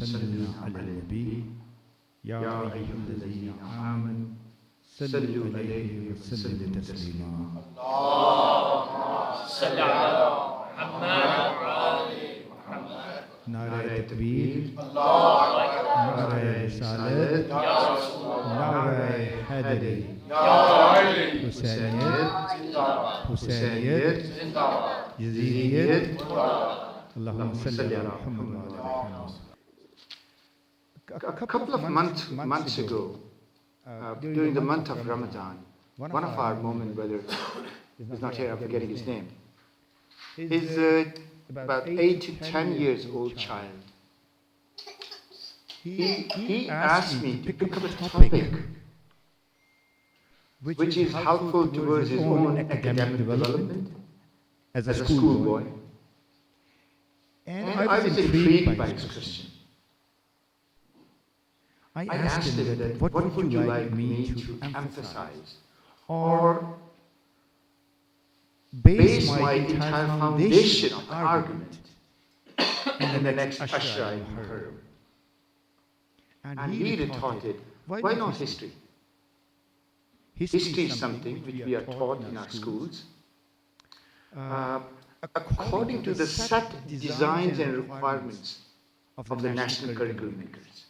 صلوا على النبي يا أيها الذين آمنوا صلوا عليه وسلموا تسليما. اللهم صل على محمد وعلى محمد. नारे तकबीर, अल्लाह नारे रिसालत, या रसूल अल्लाह, नारे हैदरी, या अली हुसैनियत, जिंदाबाद, हुसैनियत, जिंदाबाद, यजीदियत, मुर्दाबाद। अल्लाहुम्मा सल्ली अला मुहम्मद व अला Muhammad. A couple of months ago, during the month of Ramadan, one of our Mormon brothers, is not here, I'm forgetting his name, is about 8 to 10 years old child. He asked me to pick up a topic which is helpful towards his own academic development as a schoolboy. And I was intrigued by his question. I asked him that, what would you like me to emphasize or base my entire foundation of argument in the next Ashra in Muharram? And he retorted, why not history? History is something which we are taught in our schools according to the set designs and requirements of the national curriculum makers.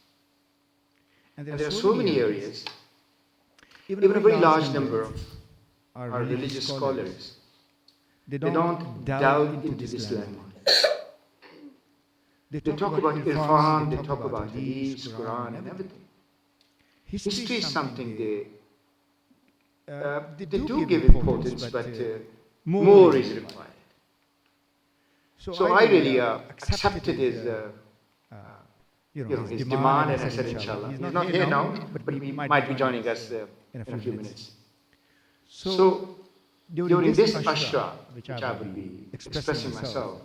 And there are so many areas, even a very large number of our religious scholars, they don't delve into this landmark. They talk about Irfan, they talk about Hadith, Quran, and everything. History is something they do give importance, but more is required. So I really accepted his his demand, and I said, inshallah. He's not here now, but he might be joining us in a few minutes. So during this Ashra, which I will be expressing myself,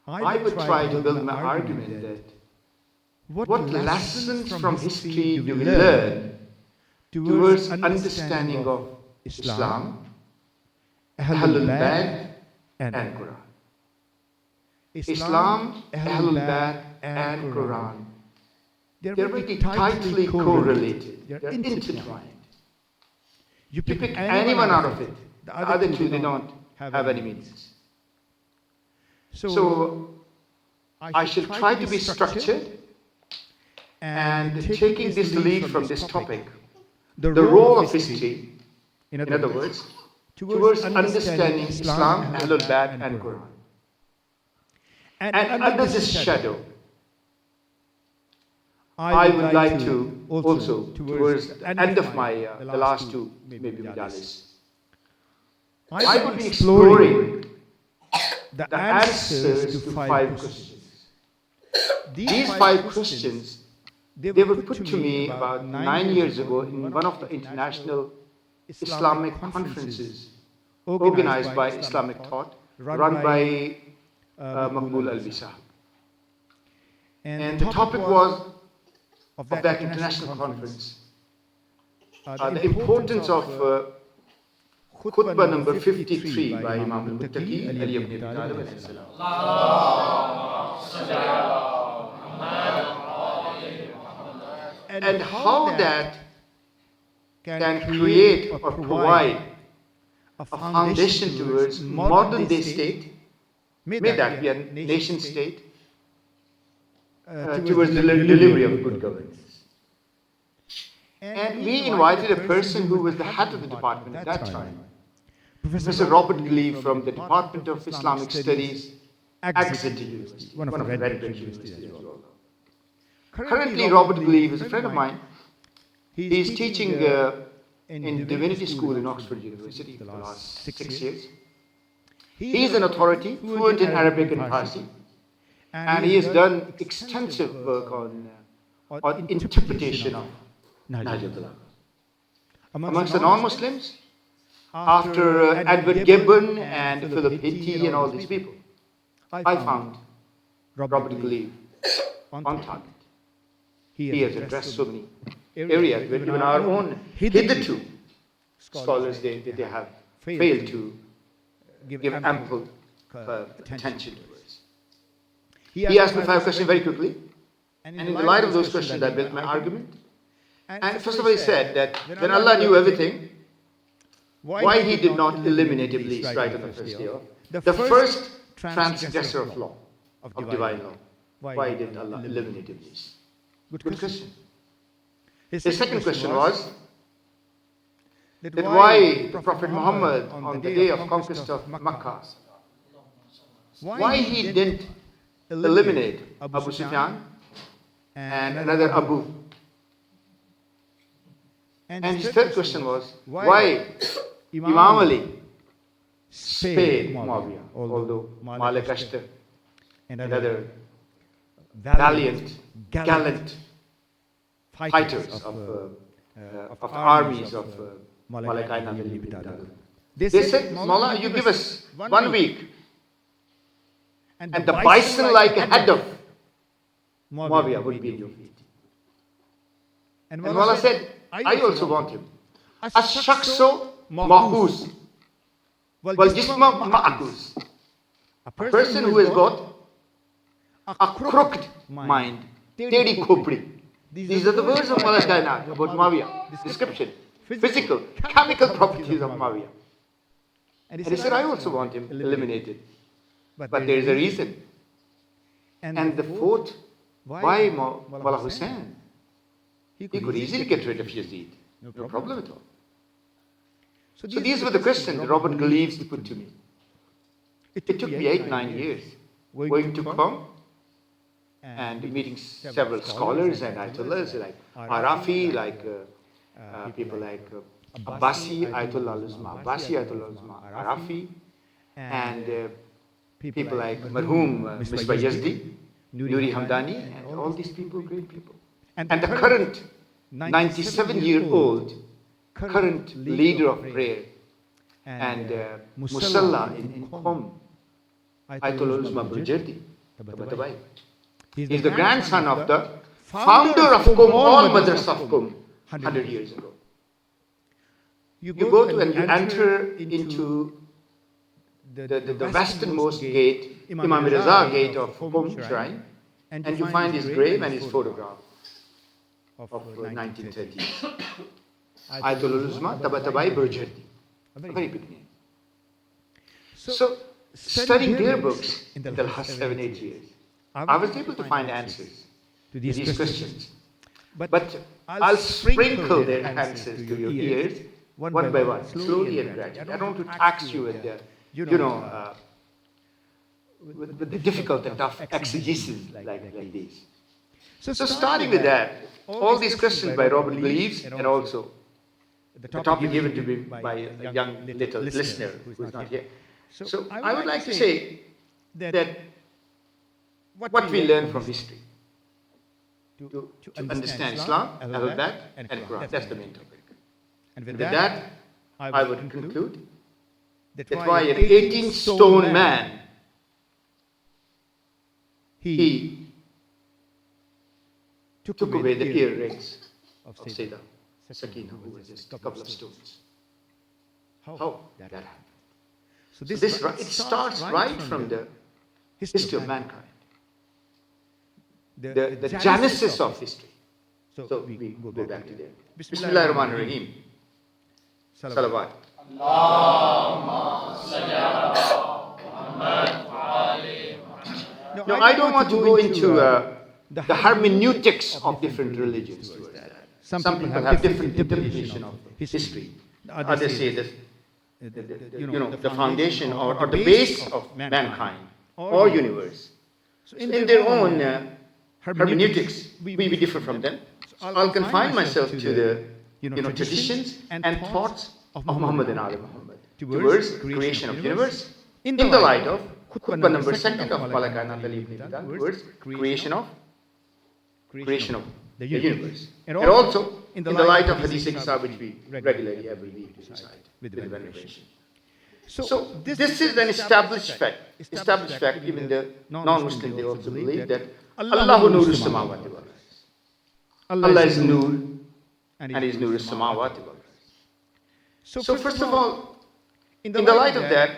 I would try to build my argument that what lessons from history do we learn towards understanding of Islam, Ahlul Bayt, and Quran. Islam, Ahlul Bayt, and Quran, they're very tightly correlated, they're intertwined. You pick anyone out of it, the other two, they don't have any meanings. So I shall try to be structured, and taking this lead from this topic, the role of history, in other words, towards understanding Islam, Ahlul Bayt, and Quran. And under this shadow, I would like to also, towards the end of my, the last two, maybe Mudalis, I would be exploring the answers to 5 questions. These 5 questions, they were put to me about 9 years ago in one of the international Islamic conferences organized by Islamic Thought, run by Maqbool Al-Bisa. And the topic was of that international conference, the importance of khutbah number 53 by Imam al-Muttaqi, Ali ibn Abi Talib alayhi salam. And how that can create or provide a foundation towards modern day state, may that be a nation state, towards the delivery of good governance. And we invited a person who was the head of the department at that time, Professor Robert Gleave from the Department of Islamic Studies, Exeter University, one of the Red Brick universities as well. Currently, Robert Gleave is a friend of mine. He is teaching in Divinity School in Oxford University for the last 6 years. He is an authority, fluent in Arabic and Farsi. And he has done extensive work on interpretation of Nahj al-Balagha. Amongst the non-Muslims, after Edward Gibbon and Philip Hitti and all these people, I found Robert Gleave on target. He has addressed so many areas where even our own hitherto scholars, they have failed to give ample attention to. He asked me 5 questions very quickly. And in the light of those questions, I built my argument. And first of all, he said that when Allah knew everything, why He did not eliminate Iblis right on the first day of the first transgressor of law, of divine law. Why did Allah eliminate Iblis? Good question. His second question was that why Prophet Muhammad, on the day of conquest of Makkah, why he didn't eliminate Abu Sufyan and another Abu. And his third question was, why Imam Ali spared Muawiyah, although Malik Ashtar and other valiant, gallant fighters of armies of Malik Ashtar. They said, Mawla, you give us 1 week, and the bison like a head of Muawiyah would be in your feet. And Mawla said, I also want him. Ash-shakhsu mahus wal jisma ma'akuz. A person who has got a crooked mind, tedi khopri. These are the words of Mawla Kainat about Muawiyah. Description, physical, chemical properties of Muawiyah. And he said, I also want him eliminated. But there is a reason. And the fourth, why Mawla Hussain? He could easily get rid of Yazid. No problem at all. So these were the questions Robert Gleaves put to me. It took me 8-9 years going to Qom and meeting several scholars and ayatollahs like Arafi, like people like Abbasi, Ayatollah al-Uzma Abbasi, Ayatollah al-Uzma Arafi, and people like Marhum Misbah Yazdi, Nuri Hamdani, and all these people, great people. And the current 97-year-old current leader of prayer and Musalla in Qom, Ayatollah Uzma Burjardi, Tabatabai. He is the grandson of the founder of Qom, all Madrasa of Qom, 100 years ago. You go to and you enter into the westernmost gate, Imam Raza gate of Qom Shrine, and you find his grave and his photograph of 1930s. Ayatollah Uzma Tabatabai Burjardi, a very big name. So, studying their books in the last 7-8 years, I was able to find answers to these questions. But I'll sprinkle their answers to your ears one by one, slowly and gradually. I don't want to tax you with the, with the difficult and tough exegesis like these. So starting with that, all these questions by Robert Gleaves, and also the topic given to me by a young little listener who is not here. So I would like to say that what we learn from history to understand Islam, Al-Baqi, and Quran, that's the main topic. And with that, I would conclude that why an 18-stone man, he took away the earrings of Sayyidah Sakina, who was just a couple of stones. How that happened? So it starts right from the history of mankind, the genesis of history. So we go back to there. Bismillahir Rahmanir Rahim. Salawat. No, I don't want to go into the hermeneutics of different religions towards that. Some people have different interpretation of history. Others say that the foundation or the base of mankind or universe. So in their own hermeneutics, we differ from them. So I'll confine myself to the traditions and thoughts of Muhammad and Ali Muhammad towards creation of universe in the light of khutbah number 2 of Malakana towards creation of the universe. And also in the light of Hadith Qissa, which we regularly every week recite with veneration. So this is an established fact. Even the non-Muslim, they also believe that Allahu Nur Samawati wal Ardh. Allah is Nur, and His Nur is Samawati wal Ardh. So first of all, in the light of that,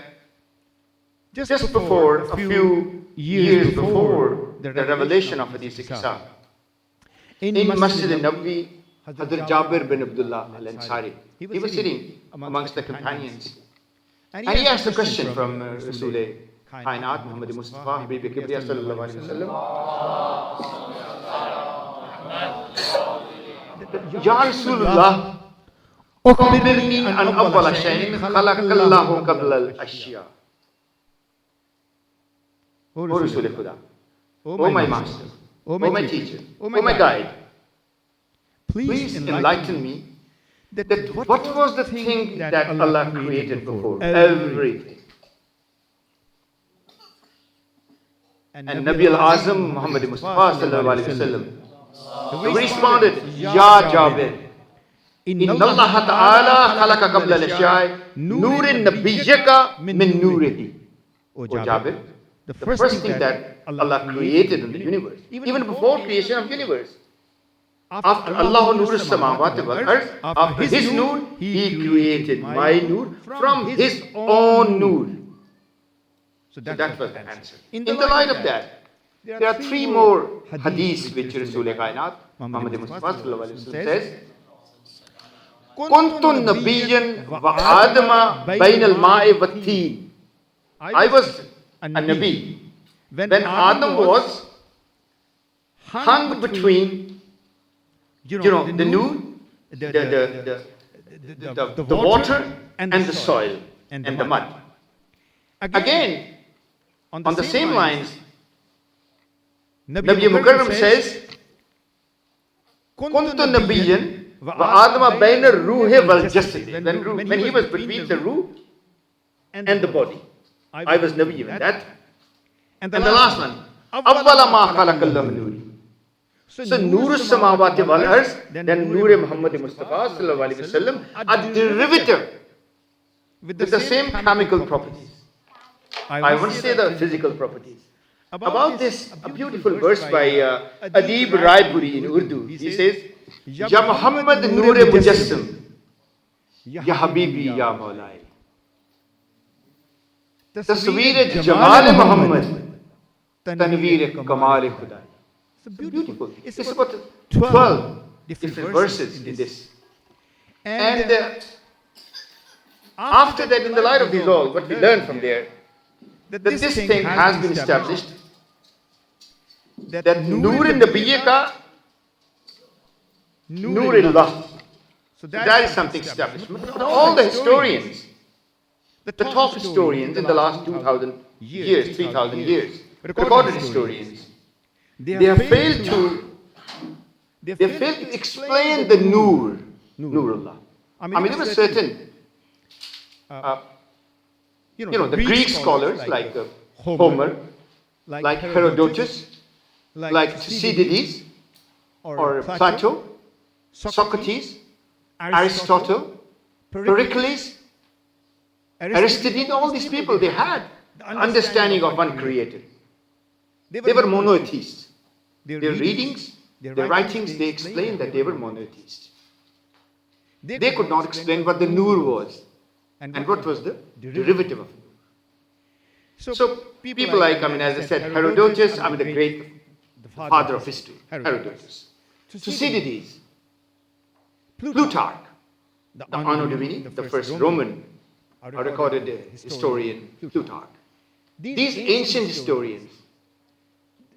just before, a few years before the revelation of Hadith Qissa, in Masjid al-Nabawi, Hazrat Jabir bin Abdullah al-Ansari, he was sitting amongst the companions. And he asked a question from Rasul Kainat, Muhammad Mustafa, Habib Kibriya sallallahu alayhi wa sallam. Ya Rasulullah, أخبرني عن أول شيء خلق الله قبل الأشياء. O Rasul Khuda, O my master, O my teacher, O my guide, please enlighten me that what was the thing that Allah created before everything. And Nabi al-Azam Muhammad Mustafa sallallahu alayhi wa sallam responded, Ya Jabir, Inna Allah Ta'ala khalaqa qabla al-ashya'i nurin nabiyyaka min nurihi. O Jabir, the first thing that Allah created in the universe, even before creation of universe, after Allah nur as-samawati wal ard, after His nur, He created my nur from His own nur. So that was the answer. In the light of that, there are three more hadiths which Rasul Kainat Muhammad Mustafa sallallahu alaihi wasallam says, Kuntu nabiyyan wa adama bain al-ma'i wa teen. I was a nabi when Adam was hung between, the nur, the water and the soil and the mud. Again, on the same lines, Nabi Mukarram says, Kuntu nabiyyan wa adama bain al-ruhi wal jasad. When he was between the ruh and the body, I was nabi even that. And the last one, awwala ma khalaqa Allahu nuri. So nur as-samawati wal ard, then nur Muhammad Mustafa sallallahu alaihi wasallam, a derivative with the same chemical properties. I won't say the physical properties. About this, a beautiful verse by Adib Raipuri in Urdu. He says, Ya Muhammad Noor-e Mujassim, Ya Habibi, Ya Maulai. Tasveer Jamal Muhammad, Tanveer Kamal Khudai. It's beautiful. It's about 12 different verses in this. And after that, in the light of these all, what we learn from there, that this thing has been established, that Noor in Nabiyyaka, Noor illah. So that is something established. But all the historians, the top historians in the last 2,000 years, 3,000 years, recorded historians, they have failed to explain the Noor, Noorullah. I mean, there were certain, the Greek scholars like Homer, like Herodotus, like Thucydides, or Plato, Socrates, Aristotle, Pericles, Aristides, all these people, they had understanding of one creator. They were monotheists. Their readings, their writings, they explained that they were monotheists. They could not explain what the Noor was and what was the derivative of Noor. So people like, as I said, Herodotus, the great father of history, Herodotus. Thucydides, Plutarch, the Anno Domini, the first Roman recorded historian, Plutarch. These ancient historians.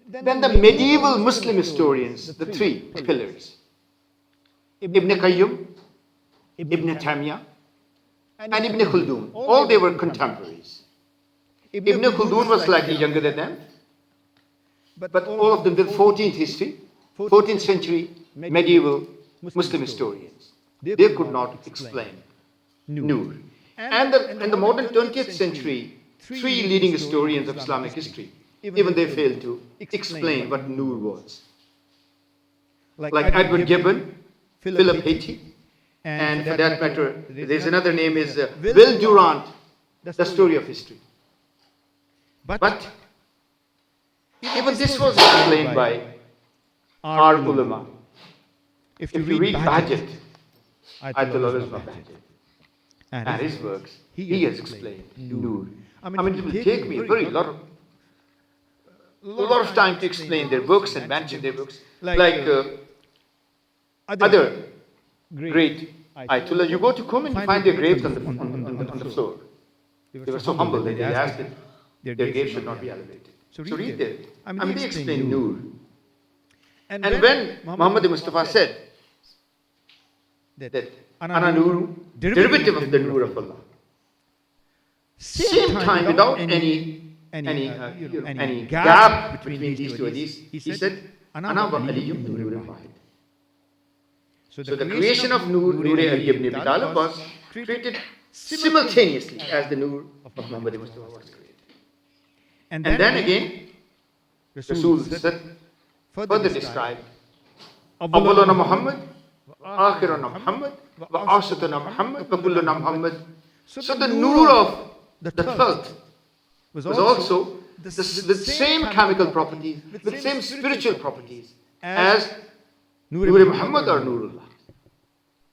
Then the medieval Muslim historians, the three pillars, Ibn Qayyim, Ibn Taymiyyah, and Ibn Khaldun. All they were contemporaries. Ibn Khaldun was slightly younger than them, but all of them with 14th history, 14th century medieval Muslim historians. They could not explain Noor. And the modern 20th century, three leading historians of Islamic history, even they failed to explain what Noor was. Like Edward Gibbon, Philip Haiti, and for that matter, there's another name is Will Durant, the story of history. But even this was explained by our ulama. If you read Bahjat, Ayatollah Bahjat, and his works, he has explained Noor. It will take me a lot of time to explain their books and mention their books. Like other great Ayatollah, you go to Qom and you find their graves on the floor. They were so humble that they asked that their graves should not be elevated. So read there. I mean, they explain Noor. And when Muhammad Mustafa said that Ana Noor, derivative of the Noor of Allah, same time without any gap between these two hadiths, he said, Ana wa Aliyum Noorun Wahid. So the creation of Noor Ali ibn Abi Talib was created simultaneously as the Noor of Muhammad Mustafa was created. And then again, Rasul said, further described, Awwaluna Muhammad, Akhiruna Muhammad, wa Awsatuna Muhammad, wa Kulluna Muhammad. So the Noor of the 12th was also with same chemical properties, with same spiritual properties as Noor Muhammad or Noorullah.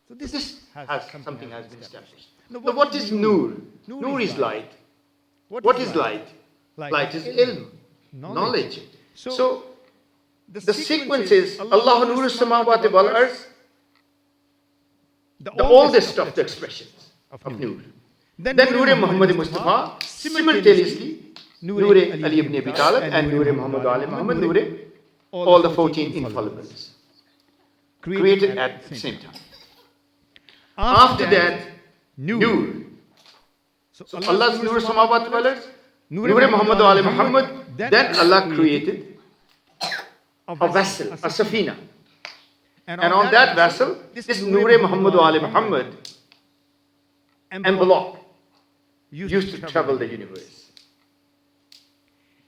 So this has something has been established. Now what is Noor? Noor is light. What is light? Light is ilm, knowledge. So the sequence is Allah Noor Samawati wal Ardh, the oldest of the expressions of Noor. Then Noor Muhammad Mustafa, simultaneously Noor Ali ibn Abi Talib and Noor Muhammad Ali Muhammad, Noor, all the 14 infallibles, created at the same time. After that, Noor. So Allah's Noor Samawat wal Ardh, Noor Muhammad Ali Muhammad, then Allah created a vessel, a safina. And on that vessel, this Noor Muhammad Ali Muhammad envelope used to travel the universe.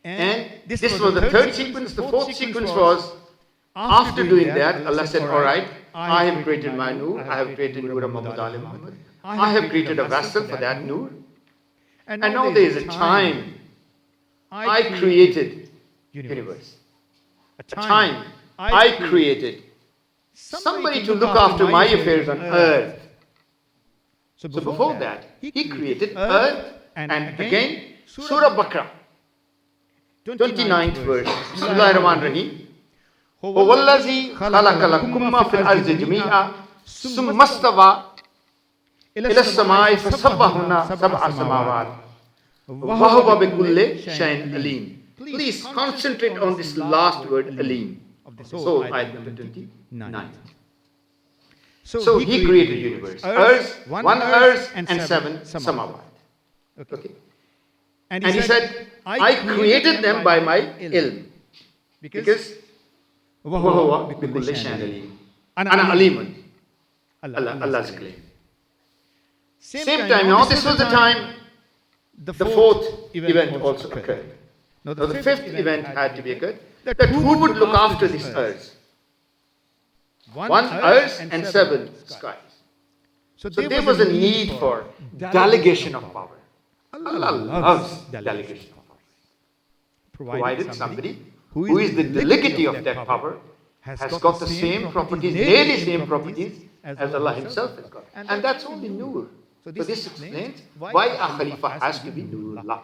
And this was the third sequence. The fourth sequence was, after doing that, Allah said, all right, I have created my Noor, I have created Noor Muhammad Ali Muhammad, I have created a vessel for that Noor. And now there is a time I created universe. A time I created somebody to look after my affairs on earth. So before that, he created earth, and again, Surah Baqarah, 29th verse, Bismillahir Rahmanir Rahim. وَوَالَّذِي خَلَقَ لَكُم مَّا فِي الْأَرْضِ جَمِيعًا ثُمَّ اسْتَوَىٰ إِلَى السَّمَاءِ فَسَوَّاهُنَّ سَبْعَ سَمَاوَاتٍ وَهُوَ بِكُلِّ شَيْءٍ عَلِيمٌ. Please concentrate on this last word, Alim, of this whole ayat number 29. So he created the universe, earth, one earth and seven samawat. Okay. And he said, I created them by my ilm. Because وَهُوَ بِكُلِّ شَيْءٍ عَلِيمٌ. Ana alimun. Allah's claim. Same time, now this was the time the fourth event also occurred. Now the fifth event had to be occurred, that who would look after this earth? One earth and seven skies. So there was a need for delegation of power. Allah loves delegation of power. Provided somebody who is the delegate of that power has got the same properties, nearly same properties as Allah Himself has got. And that's only Noor. So this explains why a Khalifa has to be Noorullah.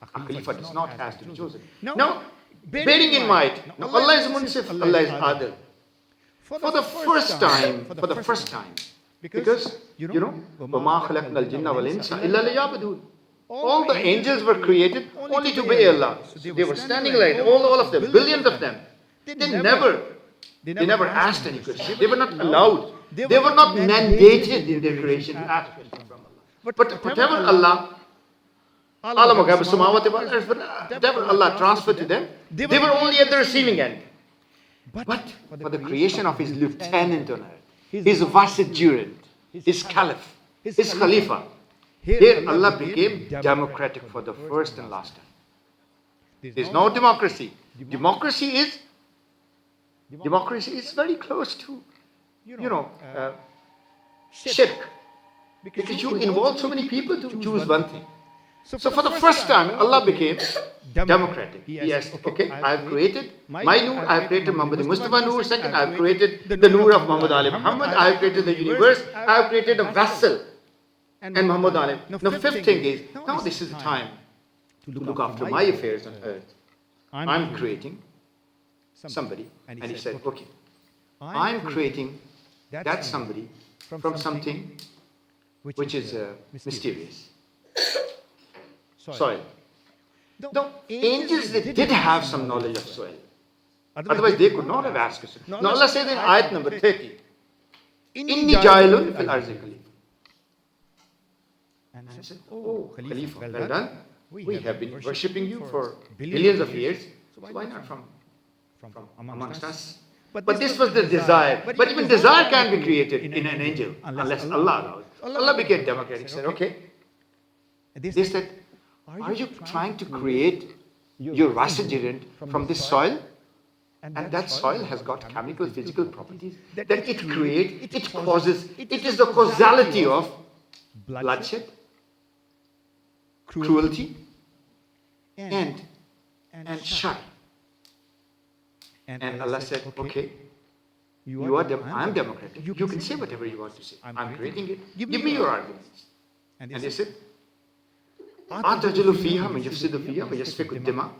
A Khalifa does not have to be chosen. Now, bearing in mind, Allah is Munsif, Allah is Adil. For the first time, because, وَمَا خَلَقْنَا الْجِنَّ وَالْإِنسَ إِلَّا لِيَعْبُدُونَ. All the angels were created only to obey Allah. So they were standing like all of them, billions of them. They never asked any question. They were not allowed. They were not mandated in their creation to ask questions from Allah. But whatever whatever Allah transferred to them, they were only at the receiving end. But for the creation of His lieutenant on earth, His vicegerent, His caliph, His khalifa, here Allah became democratic for the first and last time. There is no democracy. Democracy is very close to, shirk. Because you involve so many people to choose one thing. So for the first time, Allah became democratic. He asked, okay, I have created my Noor, I have created Muhammad Mustafa Noor. Second, I have created the Noor of Muhammad Ali Muhammad. I have created the universe. I have created a vessel. And Muhammad Ali. Now, fifth thing is, now this is the time to look after my affairs on earth. I'm creating somebody. And he said, okay, I'm creating that somebody from something which is mysterious. Soil. Now, angels, they did have some knowledge of soil. Otherwise, they could not have asked us. Now, Allah says in ayat number 30, Inni jailun fil arzi khalifa. And I said, oh, Khalifa, well done. We have been worshipping you for billions of years. So why not from amongst us? But this was the desire. But even desire can be created in an angel unless Allah allows. Allah became democratic. Said, okay. They said, are you trying to create your vicegerent from this soil? And that soil has got chemical, physical properties that it creates, it causes, it is the causality of bloodshed, cruelty, and shar. And Allah said, okay, I am democratic. You can say whatever you want to say. I'm creating it. Give me your arguments. And they said, أَتَجْلُ فِيهَا مَنْ يَفْسِدُ فِيهَا وَيَسْفِكُ الدِّمَاءَ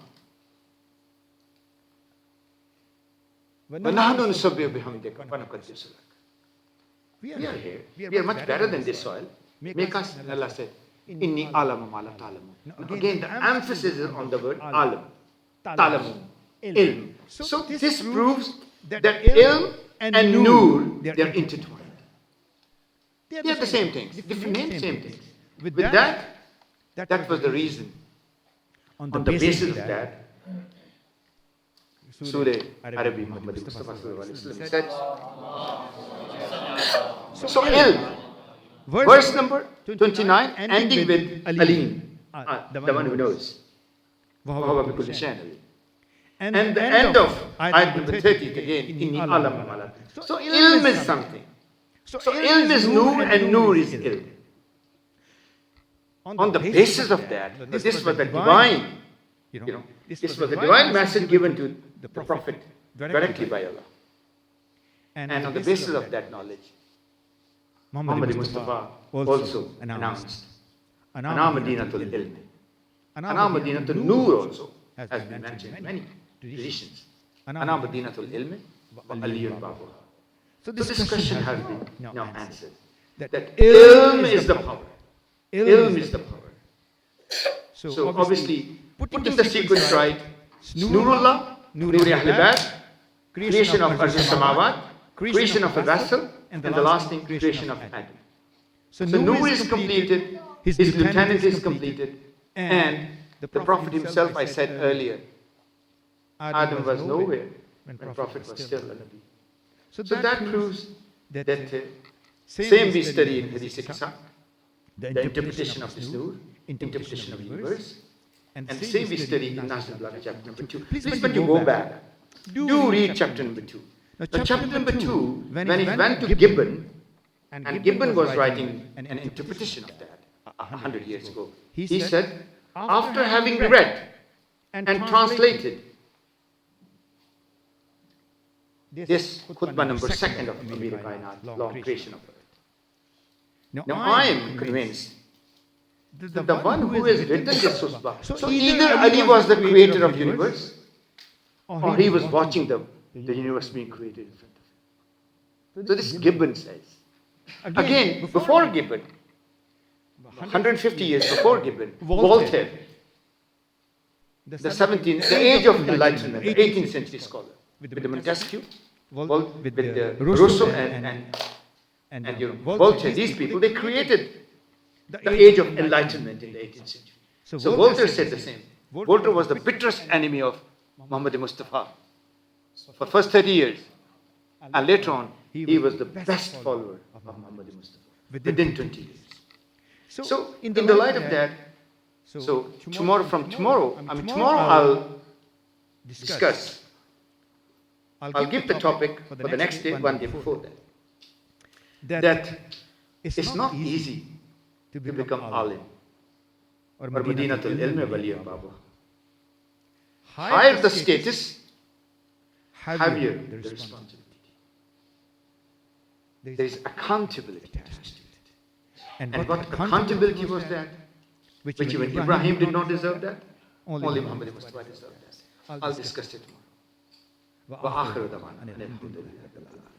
وَنَحْنُ نُسَبِّحُ بِحَمْدِكَ وَنُقَدِّسُ لَكَ. We are here. We are much better than this soil. Make us, and Allah said, إِنِّي أَعْلَمُ مَا لَا تَعْلَمُونَ. Again, the emphasis is on the word alam. Talamun. Ilm. So this proves that ilm and nur, they are intertwined. They are the same things. Different names, same things. With that was the reason. On the basis of that, Surah Arabi Muhammad Mustafa said, so ilm, verse number 29, ending with alim, the one who knows. And the end of ayat number 30 again, inni alam malat. So ilm is something. So ilm is nur and nur is ilm. On the basis of that, this was the divine, this was the divine message given to the Prophet directly by Allah. And on the basis of that knowledge, Muhammad Mustafa also announced, Ana Madinatul Ilm. Ana Madinatul Nur also has been mentioned in many traditions. Ana Madinatul Ilm wa Aliyun Babu. So this question has been now answered. That ilm is the power. Ilm is the power. So obviously, putting the sequence right, Nurullah, Nuri Ahl Bayt, creation of Arsh Samawat, creation of a vessel, and the last thing, creation of Adam. So Nur is completed, his lieutenant is completed, and the Prophet himself, I said earlier, Adam was nowhere when Prophet was still a Nabi. So that proves that same we study in Hadith Qissa, the interpretation of this Nur, interpretation of the universe, and the same we study in Nasr Blood chapter number 2. Please, when you go back, do read chapter number 2. Now, chapter number 2, when it went to Gibbon, and Gibbon was writing an interpretation of that 100 years ago, he said, after having read and translated this khutbah number 2 of Amir Kainat, long creation of earth. Now I am convinced that the one who has written this khutbah, so either Ali was the creator of the universe, or he was watching the universe being created in front of him. So this Gibbon says. Again, before Gibbon, 150 years before Gibbon, Voltaire, the age of enlightenment, the 18th century scholar, with the Montesquieu, with the Rousseau and Voltaire, these people, they created the age of enlightenment in the 18th century. So Voltaire said the same. Voltaire was the bitterest enemy of Muhammad Mustafa for first 30 years. And later on, he was the best follower of Muhammad Mustafa within 20 years. So in the light of that, so tomorrow I'll discuss. I'll give the topic for the next day, one day before that. That it's not easy to become alim or Madinatul Ilm Waliya Babu. Higher the status, heavier the responsibility. There is accountability attached to it. And what accountability was that? Which even Ibrahim did not deserve that. Only Muhammad Mustafa deserved that. I'll discuss it tomorrow. وآخر دعوانا أن الحمد لله رب العالمين.